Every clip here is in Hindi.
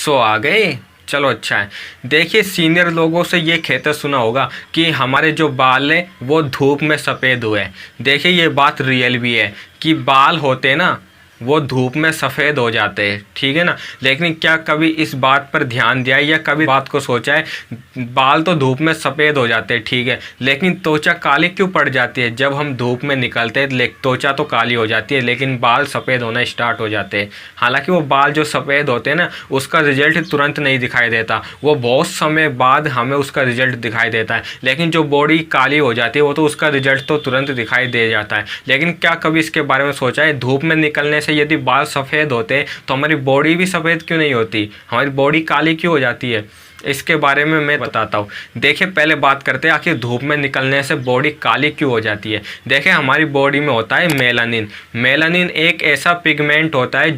सो आ गए, चलो अच्छा है। देखिए सीनियर लोगों से ये कहते सुना होगा कि हमारे जो बाल है वो धूप में सफ़ेद हुए। देखिए ये बात रियल भी है कि बाल होते हैं ना वो धूप में सफ़ेद हो जाते हैं, ठीक है ना। लेकिन क्या कभी इस बात पर ध्यान दिया है या कभी बात को सोचा है, बाल तो धूप में सफ़ेद हो जाते हैं ठीक है, लेकिन त्वचा काली क्यों पड़ जाती है? जब हम धूप में निकलते हैं त्वचा तो काली हो जाती है लेकिन बाल सफ़ेद होना स्टार्ट हो जाते हैं। हालांकि वो बाल जो सफ़ेद होते हैं ना उसका रिजल्ट तुरंत नहीं दिखाई देता, वो बहुत समय बाद हमें उसका रिजल्ट दिखाई देता है। लेकिन जो बॉडी काली हो जाती है वो तो उसका रिजल्ट तो तुरंत दिखाई दे जाता है। लेकिन क्या कभी इसके बारे में सोचा है, धूप में निकलने से यदि बाल सफ़ेद होते तो हमारी बॉडी भी सफ़ेद क्यों नहीं होती, हमारी बॉडी काली क्यों हो जाती है? इसके बारे में मैं बताता हूँ। देखिए पहले बात करते हैं आखिर धूप में निकलने से बॉडी काली क्यों हो जाती है। देखिए हमारी बॉडी में होता है मेलानिन। मेलानिन एक ऐसा पिगमेंट होता है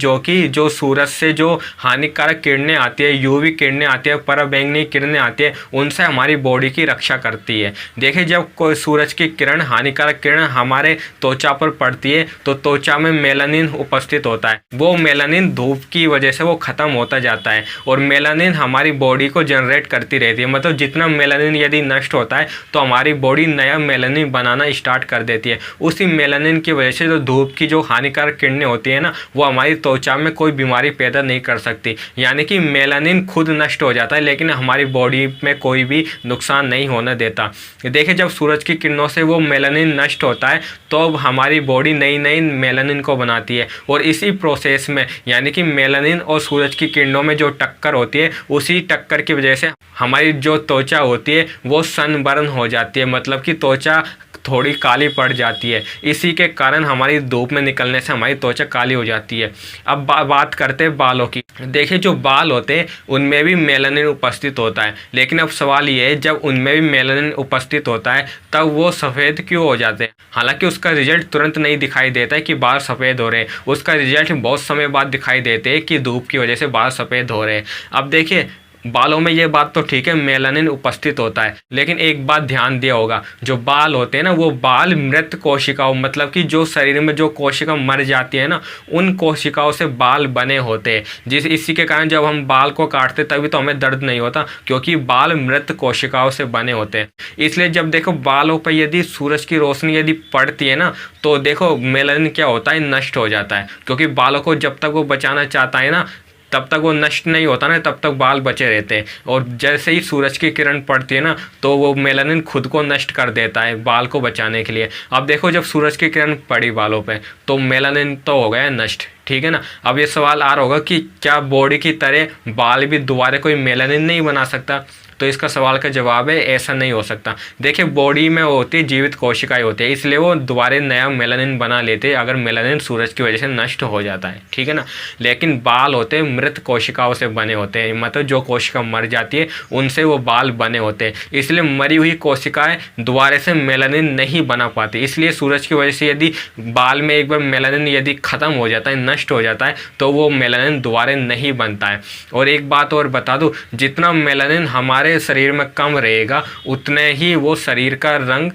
जो सूरज से जो हानिकारक किरणें आती है, यूवी किरणें आती है, पराबैंगनी किरणें आती है, उनसे हमारी बॉडी की रक्षा करती है। देखिए जब कोई सूरज की किरण, हानिकारक किरण हमारे त्वचा पर पड़ती है तो त्वचा में मेलानिन उपस्थित होता है। वो मेलानिन धूप की वजह से वो ख़त्म होता जाता है और मेलानिन हमारी बॉडी को जनरेट करती रहती है। मतलब जितना मेलानिन यदि नष्ट होता है तो हमारी बॉडी नया मेलानिन बनाना स्टार्ट कर देती है। उसी मेलानिन की वजह से जो धूप की जो हानिकारक किरणें होती है ना वो हमारी त्वचा में कोई बीमारी पैदा नहीं कर सकती। यानी कि मेलानिन खुद नष्ट हो जाता है लेकिन हमारी बॉडी में कोई भी नुकसान नहीं होने देता। देखिए जब सूरज की किरणों से वो मेलानिन नष्ट होता है तो हमारी बॉडी नई नई मेलानिन को बनाती है और इसी प्रोसेस में यानी कि मेलानिन और सूरज की किरणों में जो टक्कर होती है उसी टक्कर की जैसे हमारी जो त्वचा होती है वो सनबर्न हो जाती है, मतलब कि त्वचा थोड़ी काली पड़ जाती है। इसी के कारण हमारी धूप में निकलने से हमारी त्वचा काली हो जाती है। अब बात करते हैं बालों की। देखिए जो बाल होते हैं उनमें भी मेलानिन उपस्थित होता है, लेकिन अब सवाल ये है जब उनमें भी मेलानिन उपस्थित होता है तब वो सफ़ेद क्यों हो जाते हैं? हालांकि उसका रिजल्ट तुरंत नहीं दिखाई देता है कि बाल सफ़ेद हो रहे हैं, उसका रिजल्ट बहुत समय बाद दिखाई देते हैं कि धूप की वजह से बाल सफ़ेद हो रहे हैं। अब देखिए बालों में ये बात तो ठीक है मेलानिन उपस्थित होता है, लेकिन एक बात ध्यान दिया होगा, जो बाल होते हैं ना वो बाल मृत कोशिकाओं, मतलब कि जो शरीर में जो कोशिका मर जाती है ना उन कोशिकाओं से बाल बने होते हैं। इसी के कारण जब हम बाल को काटते तभी तो हमें दर्द नहीं होता, क्योंकि बाल मृत कोशिकाओं से बने होते हैं। इसलिए जब देखो बालों पर यदि सूरज की रोशनी यदि पड़ती है ना तो देखो मेलानिन क्या होता है, नष्ट हो जाता है। क्योंकि बालों को जब तक वो बचाना चाहता है ना तब तक वो नष्ट नहीं होता ना, तब तक बाल बचे रहते हैं। और जैसे ही सूरज की किरण पड़ती है ना तो वो मेलानिन खुद को नष्ट कर देता है बाल को बचाने के लिए। अब देखो जब सूरज की किरण पड़ी बालों पे तो मेलानिन तो हो गया नष्ट, ठीक है ना। अब ये सवाल आ रहा होगा कि क्या बॉडी की तरह बाल भी दोबारा कोई मेलानिन नहीं बना सकता? तो इसका सवाल का जवाब है ऐसा नहीं हो सकता। देखिए बॉडी में होती है जीवित कोशिकाएं होती है, इसलिए वो दोबारा नया मेलानिन बना लेते हैं अगर मेलानिन सूरज की वजह से नष्ट हो जाता है, ठीक है ना। लेकिन बाल होते हैं मृत कोशिकाओं से बने होते हैं, मतलब जो कोशिका मर जाती है उनसे वो बाल बने होते हैं। इसलिए मरी हुई कोशिकाएं दोबारा से मेलानिन नहीं बना पाती। इसलिए सूरज की वजह से यदि बाल में एक बार मेलानिन यदि ख़त्म हो जाता है, नष्ट हो जाता है, तो वो मेलानिन दोबारा नहीं बनता है। और एक बात और बता दूँ, जितना मेलानिन हमारे शरीर में कम रहेगा उतने ही वो शरीर का रंग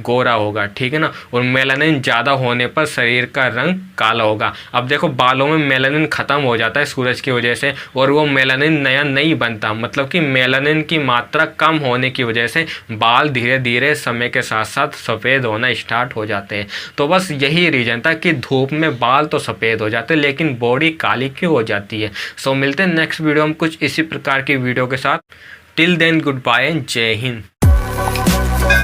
गोरा होगा, ठीक है ना। और मेलानिन ज़्यादा होने पर शरीर का रंग काला होगा। अब देखो बालों में मेलानिन ख़त्म हो जाता है सूरज की वजह से और वो मेलानिन नया नहीं बनता, मतलब कि मेलानिन की मात्रा कम होने की वजह से बाल धीरे धीरे समय के साथ साथ सफ़ेद होना स्टार्ट हो जाते हैं। तो बस यही रीज़न था कि धूप में बाल तो सफ़ेद हो जाते हैं लेकिन बॉडी काली क्यों हो जाती है। सो मिलते हैं नेक्स्ट वीडियो में कुछ इसी प्रकार की वीडियो के साथ। टिल देन गुड बाय, जय हिंद।